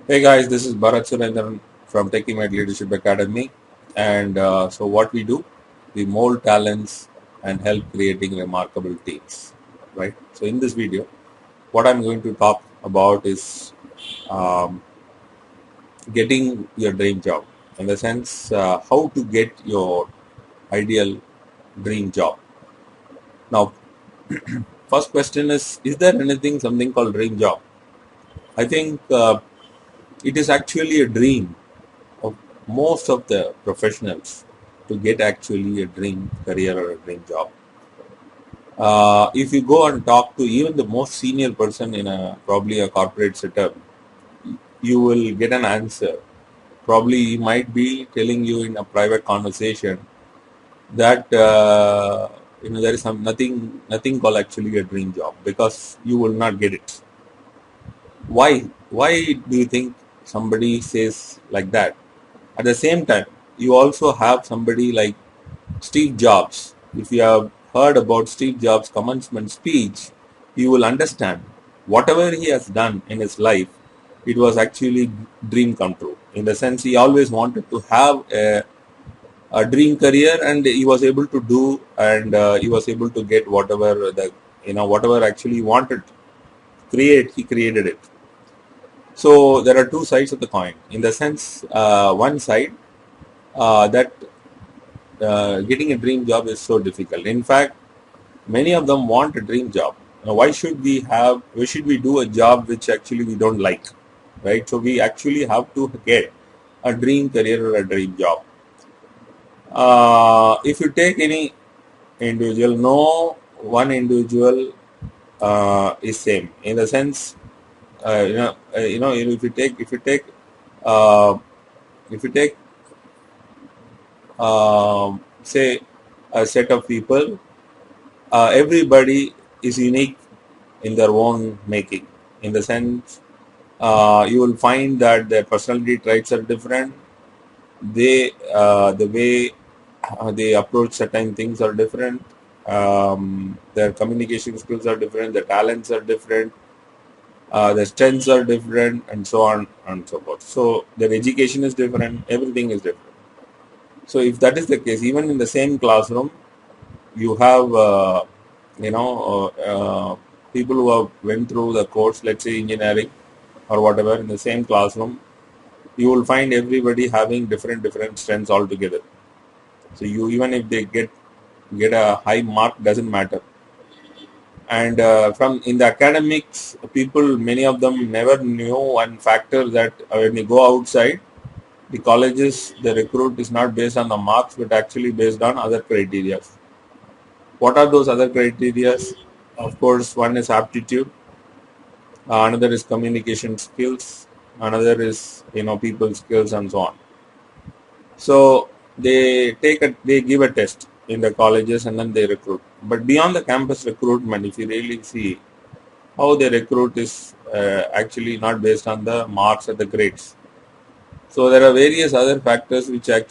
Hey guys, this is Bharat Surendran from TechieMate Leadership Academy. And so what we do, we mold talents and help creating remarkable teams, right? So in this video, what I'm going to talk about is um, getting your dream job. In the sense, how to get your ideal dream job. Now, first question is there something called dream job? I think it is actually a dream of most of the professionals to get actually a dream career or a dream job. If you go and talk to even the most senior person in a probably a corporate setup, you will get an answer. Probably he might be telling you in a private conversation that there is nothing called actually a dream job because you will not get it. Why? Why do you think somebody says like that? At the same time, you also have somebody like Steve Jobs. If you have heard about Steve Jobs' commencement speech, you will understand whatever he has done in his life, it was actually dream come true. In the sense, he always wanted to have a dream career, and he was able to do, and he was able to get whatever actually he wanted to create. He created it. So there are two sides of the coin. In the sense, one side that getting a dream job is so difficult. In fact, many of them want a dream job. Now, why should we do a job which actually we don't like, right? So we actually have to get a dream career or a dream job. If you take any individual, no one individual is same in the sense, uh, if you take say a set of people, everybody is unique in their own making. In the sense, you will find that their personality traits are different. The way they approach certain things are different. Their communication skills are different. Their talents are different. Their strengths are different, and so on and so forth. So their education is different. Everything is different. So if that is the case, even in the same classroom, you have people who have went through the course, let's say engineering or whatever, in the same classroom, you will find everybody having different strengths altogether. So you, even if they get a high mark, doesn't matter. And from in the academics, people, many of them never knew one factor, that when you go outside the colleges, the recruit is not based on the marks but actually based on other criteria. What are those other criteria? Of course, one is aptitude, another is communication skills, another is people skills, and so on. So they give a test in the colleges and then they recruit. But beyond the campus recruitment, if you really see how they recruit is actually not based on the marks or the grades. So there are various other factors which are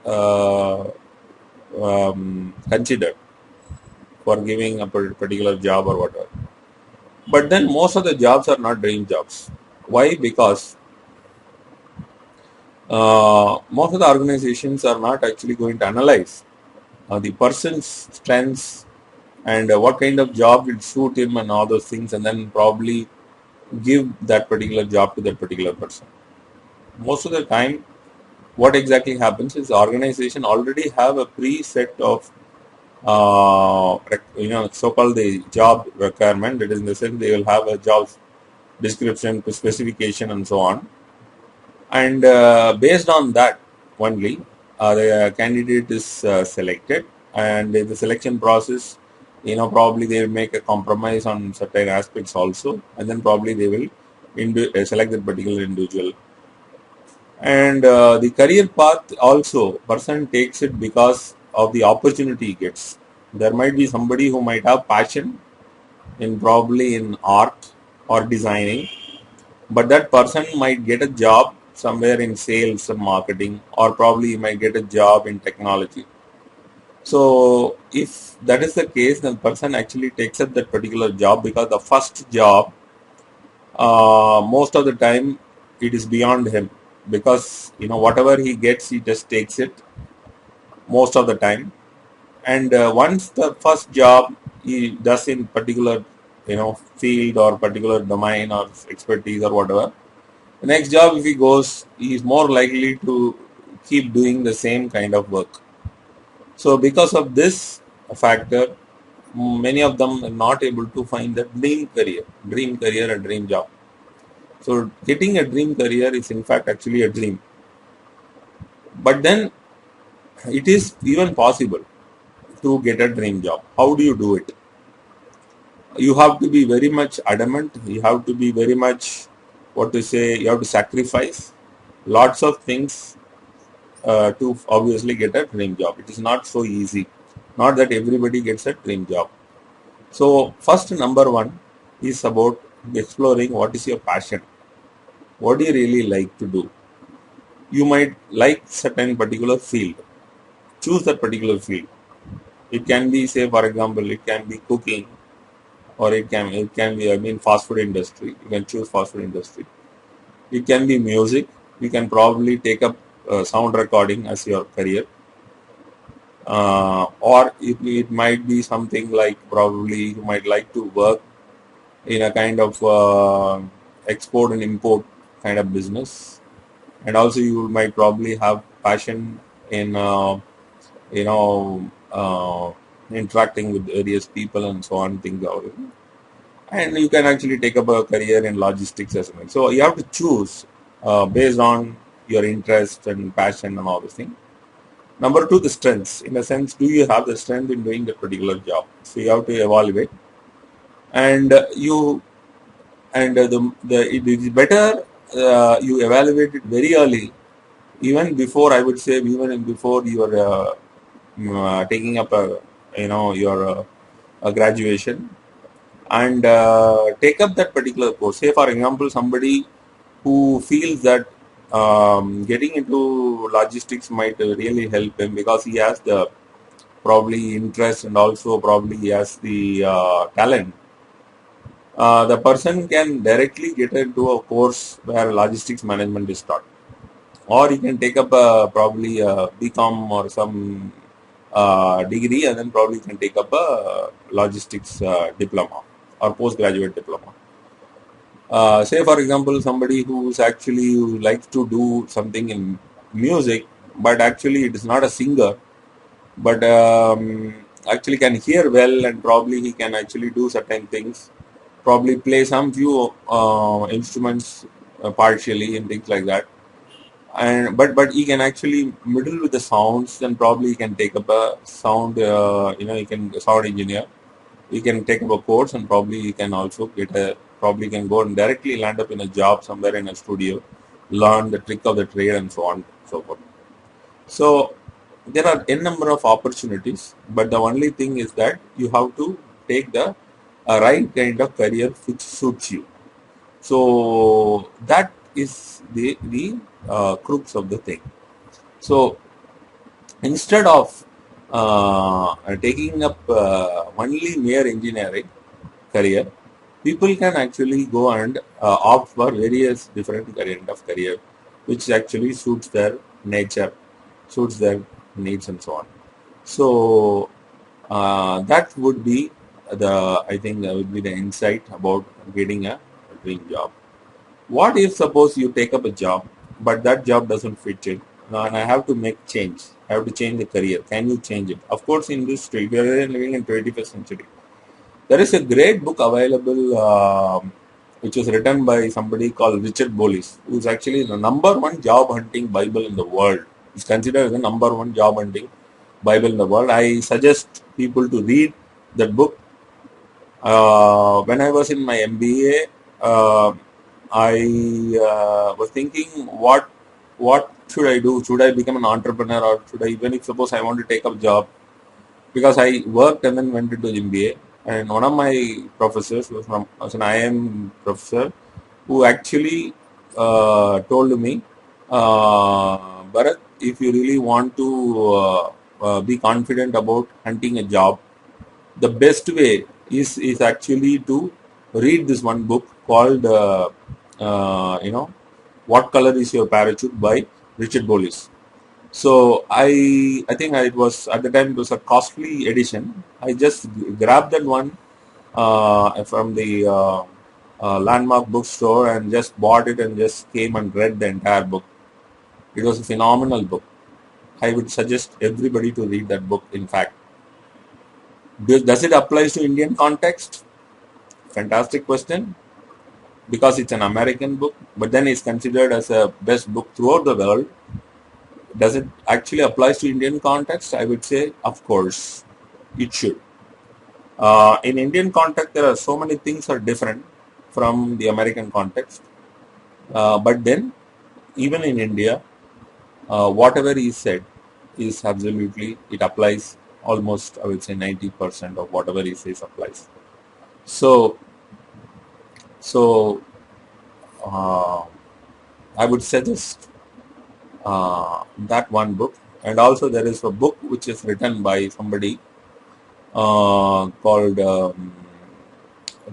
uh, considered for giving a particular job or whatever. But then most of the jobs are not dream jobs. Why? Because most of the organizations are not actually going to analyze the person's strengths and what kind of job will suit him and all those things, and then probably give that particular job to that particular person. Most of the time, what exactly happens is the organization already have a preset of so-called the job requirement. That is, in the sense, they will have a job description, specification, and so on. And based on that only, the candidate is selected, and in the selection process, probably they will make a compromise on certain aspects also, and then probably they will select that particular individual. And the career path also, person takes it because of the opportunity he gets. There might be somebody who might have passion in probably in art or designing, but that person might get a job somewhere in sales and marketing, or probably he might get a job in technology. So if that is the case, then person actually takes up that particular job because the first job most of the time it is beyond him, because whatever he gets, he just takes it most of the time. And once the first job he does in particular field or particular domain or expertise or whatever, the next job if he goes, he is more likely to keep doing the same kind of work. So because of this factor, many of them are not able to find the dream career and dream job. So getting a dream career is in fact actually a dream. But then it is even possible to get a dream job. How do you do it? You have to be very much adamant. You have to be very much, what to say, you have to sacrifice lots of things to obviously get a dream job. It is not so easy. Not that everybody gets a dream job. So first, number one is about exploring what is your passion. What do you really like to do? You might like certain particular field. Choose that particular field. It can be, say, for example, it can be cooking, or it can be, fast food industry. You can choose fast food industry. It can be music. You can probably take up sound recording as your career. Or it might be something like, probably you might like to work in a kind of export and import kind of business. And also you might probably have passion in you know interacting with various people and so on, things out. And you can actually take up a career in logistics as well. So you have to choose based on your interest and passion and all those things. Number two, the strengths. In a sense, do you have the strength in doing that particular job? So you have to evaluate, and it is better you evaluate it very early, even before, I would say, even before you are taking up your graduation, and take up that particular course. Say, for example, somebody who feels that getting into logistics might really help him because he has the probably interest, and also probably he has the talent. The person can directly get into a course where logistics management is taught, or he can take up probably a BCom or some degree, and then probably can take up a logistics diploma or postgraduate diploma. Say, for example, somebody who likes to do something in music, but actually it is not a singer, but actually can hear well, and probably he can actually do certain things, probably play some few instruments partially and things like that. And but he can actually middle with the sounds, then probably he can take up a sound. He can sound engineer. He can take up a course, and probably he can also probably can go and directly land up in a job somewhere in a studio, learn the trick of the trade and so on and so forth. So there are n number of opportunities, but the only thing is that you have to take the right kind of career which suits you. So that is the crux of the thing. So instead of taking up only mere engineering career, people can actually go and opt for various different kind of career, which actually suits their nature, suits their needs and so on. So that would be I think that would be the insight about getting a dream job. What if suppose you take up a job, but that job doesn't fit in? Now, and I have to make change. I have to change the career. Can you change it? Of course, in this we are living in 21st century. There is a great book available, which was written by somebody called Richard Bollis, who is actually the number one job hunting Bible in the world. He's considered the number one job hunting Bible in the world. I suggest people to read that book. When I was in my MBA, I was thinking, what should I do? Should I become an entrepreneur, or should I, even if suppose I want to take up job? Because I worked and then went into MBA, and one of my professors was an IIM professor, who actually told me, Bharat, if you really want to be confident about hunting a job, the best way is actually to read this one book called What Color Is Your Parachute by Richard Bolles. So I think it was at the time it was a costly edition. I just grabbed that one from the landmark bookstore and just bought it and just came and read the entire book. It was a phenomenal book. I would suggest everybody to read that book. In fact, does it apply to Indian context? Fantastic question. Because it's an American book, but then it's considered as a best book throughout the world. Does it actually apply to Indian context? I would say, of course, it should. In Indian context, there are so many things are different from the American context. But then, even in India, whatever is said is absolutely, it applies almost, I would say 90% of whatever he says applies. So, so I would suggest that one book. And also there is a book which is written by somebody called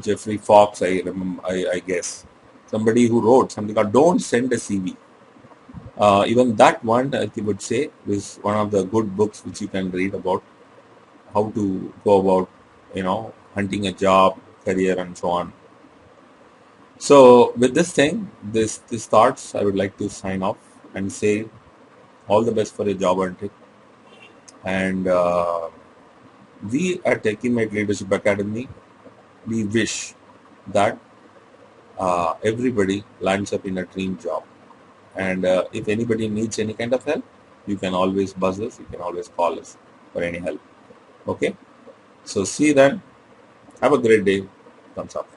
Jeffrey Fox, I remember, I guess. Somebody who wrote something called Don't Send a CV. Even that one, I would say, is one of the good books which you can read about how to go about, hunting a job, career, and so on. So with this thing, this thoughts, I would like to sign off and say all the best for your job hunting. And we at TechieMate Leadership Academy, we wish that everybody lands up in a dream job. And if anybody needs any kind of help, you can always buzz us, you can always call us for any help. Okay? So see you then. Have a great day. Thumbs up.